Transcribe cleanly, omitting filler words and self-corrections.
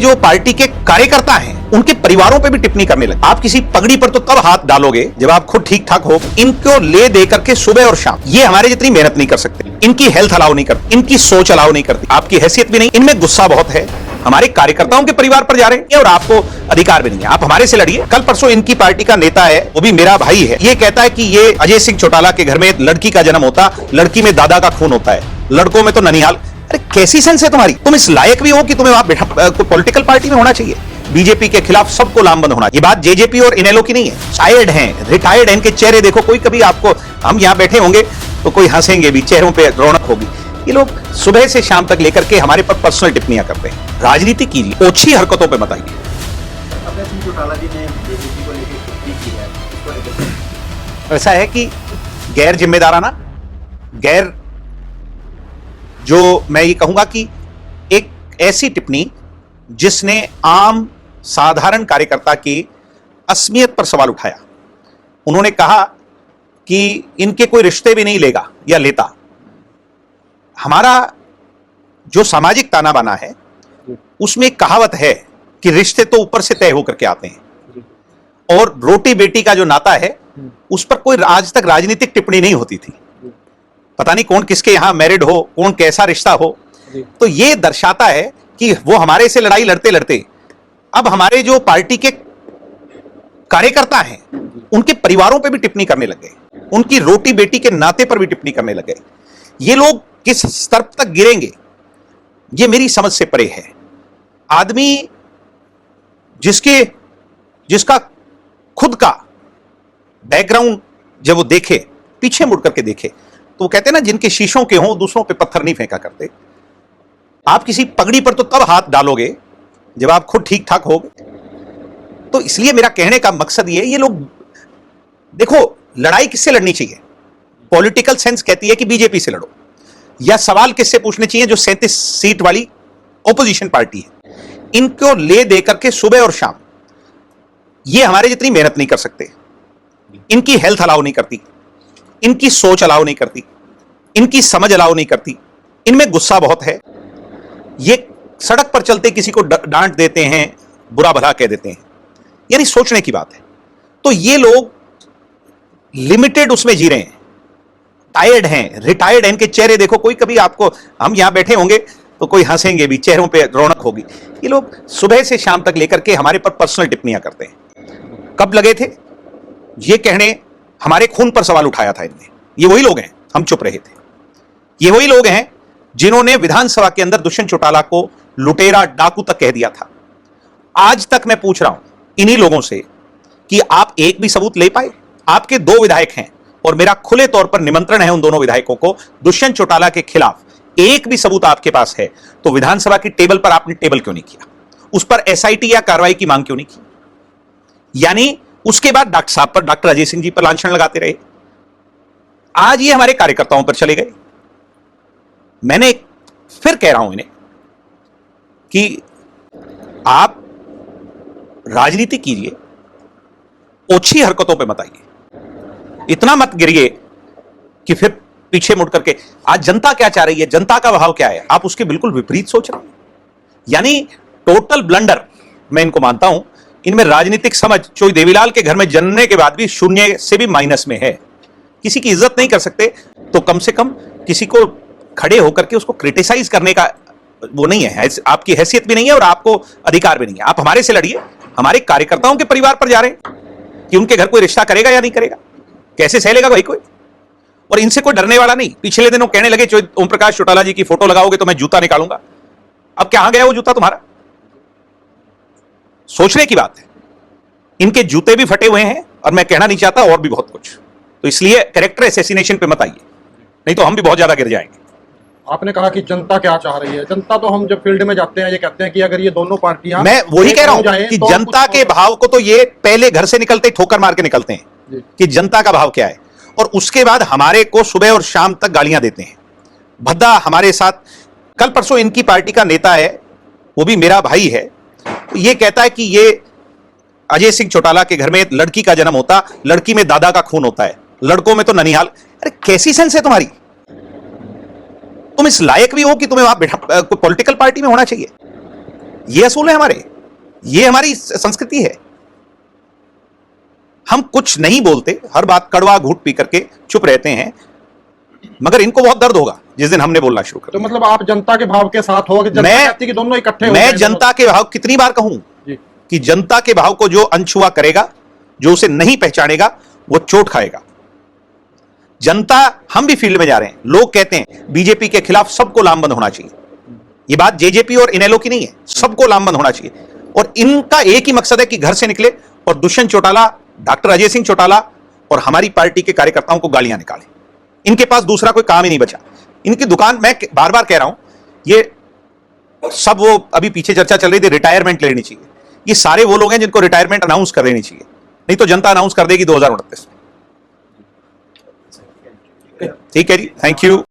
जो पार्टी के कार्यकर्ता हैं उनके परिवारों पे भी टिप्पणी करने लगे। आप किसी पगड़ी पर तो तब हाथ डालोगे जब आप खुद ठीक ठाक हो। इनको ले दे करके सुबह और शाम ये हमारे जितनी मेहनत नहीं कर सकते, इनकी हेल्थ अलाउ नहीं करती, इनकी सोच अलाउ नहीं करती, आपकी हैसियत भी नहीं, इनमें गुस्सा बहुत है। हमारे कार्यकर्ताओं के परिवार पर जा रहे हैं और आपको अधिकार भी नहीं है। आप हमारे से लड़िए। कल परसों इनकी पार्टी का नेता है, वो भी मेरा भाई है, ये कहता है कि ये अजय सिंह चौटाला के घर में लड़की का जन्म होता, लड़की में दादा का खून होता है, लड़कों में तो ननिहाल। अरे कैसी सेंस है तुम्हारी? तुम इस लायक भी हो कि तुम्हें वहां पॉलिटिकल पार्टी में होना चाहिए? बीजेपी के खिलाफ सबको लामबंद होना। ये बात जेजेपी और इनेलो की नहीं है। टायर्ड हैं, रिटायर्ड हैं, इनके चेहरे देखो। कोई कभी आपको, हम यहां बैठे होंगे तो कोई हंसेंगे भी, चेहरों पे रौनक होगी। ये लोग सुबह से शाम तक लेकर के हमारे पर पर्सनल टिप्पणियां करते हैं। राजनीति कीजिए, ओछी हरकतों पे मत आइए। ऐसा है कि गैर जिम्मेदाराना, गैर, जो मैं ये कहूंगा कि एक ऐसी टिप्पणी जिसने आम साधारण कार्यकर्ता की असमियत पर सवाल उठाया। उन्होंने कहा कि इनके कोई रिश्ते भी नहीं लेगा या लेता। हमारा जो सामाजिक ताना बाना है उसमें एक कहावत है कि रिश्ते तो ऊपर से तय होकर के आते हैं और रोटी बेटी का जो नाता है उस पर कोई आज तक राजनीतिक टिप्पणी नहीं होती थी। पता नहीं कौन किसके यहां मैरिड हो, कौन कैसा रिश्ता हो। तो ये दर्शाता है कि वो हमारे से लड़ाई लड़ते लड़ते अब हमारे जो पार्टी के कार्यकर्ता हैं उनके परिवारों पे भी टिप्पणी करने लग गए, उनकी रोटी बेटी के नाते पर भी टिप्पणी करने लग गए। ये लोग किस स्तर तक गिरेंगे ये मेरी समझ से परे है। आदमी जिसका खुद का बैकग्राउंड जब वो देखे, पीछे मुड़ करके देखे, तो वो कहते हैं ना, जिनके शीशों के हों दूसरों पे पत्थर नहीं फेंका करते। आप किसी पगड़ी पर तो तब हाथ डालोगे जब आप खुद ठीक ठाक होगे। तो इसलिए मेरा कहने का मकसद ये लोग देखो, लड़ाई किससे लड़नी चाहिए? पॉलिटिकल सेंस कहती है कि बीजेपी से लड़ो, या सवाल किससे पूछने चाहिए? जो 37 सीट वाली ओपोजिशन पार्टी है। इनको ले दे करके सुबह और शाम ये हमारे जितनी मेहनत नहीं कर सकते, इनकी हेल्थ अलाउ नहीं करती, इनकी सोच अलाउ नहीं करती, इनकी समझ अलाउ नहीं करती, इनमें गुस्सा बहुत है। ये सड़क पर चलते किसी को डांट देते हैं, बुरा भला कह देते हैं, यानी सोचने की बात है। तो ये लोग लिमिटेड उसमें जी रहे हैं, टायर्ड हैं, रिटायर्ड हैं, इनके चेहरे देखो। कोई कभी आपको, हम यहां बैठे होंगे तो कोई हंसेंगे भी, चेहरों पे रौनक होगी। ये लोग सुबह से शाम तक लेकर के हमारे पर पर्सनल टिप्पणियां करते हैं। कब लगे थे ये कहने? हमारे खून पर सवाल उठाया था इनने। ये वही लोग हैं, हम चुप रहे थे। ये वही लोग हैं जिन्होंने विधानसभा के अंदर दुष्यंत चौटाला को लुटेरा, डाकू तक कह दिया था। आज तक मैं पूछ रहा हूं इन्हीं लोगों से कि आप एक भी सबूत ले पाए? आपके 2 विधायक हैं और मेरा खुले तौर पर निमंत्रण है उन दोनों विधायकों को, दुष्यंत चौटाला के खिलाफ एक भी सबूत आपके पास है तो विधानसभा की टेबल पर आपने टेबल क्यों नहीं किया? उस पर एसआईटी या कार्रवाई की मांग क्यों नहीं की? यानी उसके बाद डॉक्टर साहब पर, डॉक्टर अजय सिंह जी पर लांछन लगाते रहे। आज ये हमारे कार्यकर्ताओं पर चले गए। मैंने फिर कह रहा हूं इन्हें कि आप राजनीति कीजिए, ओछी हरकतों पे मत आइए। इतना मत गिरिए कि फिर पीछे मुड़ करके, आज जनता क्या चाह रही है, जनता का भाव क्या है, आप उसके बिल्कुल विपरीत सोच रहे हैं। यानी टोटल ब्लंडर मैं इनको मानता हूं। इनमें राजनीतिक समझ, चोई देवीलाल के घर में जन्मने के बाद भी शून्य से भी माइनस में है। किसी की इज्जत नहीं कर सकते तो कम से कम किसी को खड़े होकर के उसको क्रिटिसाइज करने का वो नहीं है, आपकी हैसियत भी नहीं है और आपको अधिकार भी नहीं है। आप हमारे से लड़िए। हमारे कार्यकर्ताओं के परिवार पर जा रहे हैं कि उनके घर कोई रिश्ता करेगा या नहीं करेगा, कैसे सह लेगा भाई कोई? और इनसे कोई डरने वाला नहीं। पिछले दिनों कहने लगे ओम प्रकाश चौटाला जी की फोटो लगाओगे तो मैं जूता निकालूंगा। अब कहां गया वो जूता तुम्हारा? सोचने की बात है। इनके जूते भी फटे हुए हैं और मैं कहना नहीं चाहता और भी बहुत कुछ। तो इसलिए कैरेक्टर असैसिनेशन पे मत आइए, नहीं तो हम भी बहुत ज्यादा गिर जाएंगे। आपने कहा कि जनता क्या चाह रही है। जनता तो हम जब फील्ड में जाते हैं ये कहते हैं कि अगर ये दोनों पार्टियां, मैं वही कह रहा हूं कि जनता के भाव को तो ये पहले घर से निकलते ठोकर मार के निकलते हैं कि जनता का भाव क्या है, और उसके बाद हमारे को सुबह और शाम तक गालियां देते हैं। भद्दा हमारे साथ कल परसों इनकी पार्टी का नेता है, वो भी मेरा भाई है, ये कहता है कि ये अजय सिंह चौटाला के घर में लड़की का जन्म होता, लड़की में दादा का खून होता है, लड़कों में तो ननिहाल। अरे कैसी सेंस है तुम्हारी? तुम इस लायक भी हो कि तुम्हें वहां पॉलिटिकल पार्टी में होना चाहिए? ये असूल है हमारे, ये हमारी संस्कृति है। हम कुछ नहीं बोलते, हर बात कड़वा घूंट पी करके चुप रहते हैं, मगर इनको बहुत दर्द होगा जिस दिन हमने बोलना शुरू कर तो दिया। मतलब आप जनता के भाव के साथ हो कि जनता कहती है कि दोनों इकट्ठे हो मैं जाएं, जनता के भाव कितनी बार कहूं जी। कि जनता के भाव को जो अनछुआ करेगा, जो उसे नहीं पहचानेगा, वो चोट खाएगा। जनता, हम भी फील्ड में जा रहे हैं, लोग कहते हैं बीजेपी के खिलाफ सबको लामबंद होना चाहिए। ये बात जेजेपी और इनेलो की नहीं है, सबको लामबंद होना चाहिए। और इनका एक ही मकसद है कि घर से निकले और दुष्यंत चौटाला, डॉक्टर अजय सिंह चौटाला और हमारी पार्टी के कार्यकर्ताओं को गालियां निकालें। इनके पास दूसरा कोई काम ही नहीं बचा। इनकी दुकान, मैं बार बार कह रहा हूं, ये सब, वो अभी पीछे चर्चा चल रही थी रिटायरमेंट लेनी चाहिए, ये सारे वो लोग हैं जिनको रिटायरमेंट अनाउंस कर देनी चाहिए, नहीं तो जनता अनाउंस कर देगी 2029 में। ठीक है जी, थैंक यू।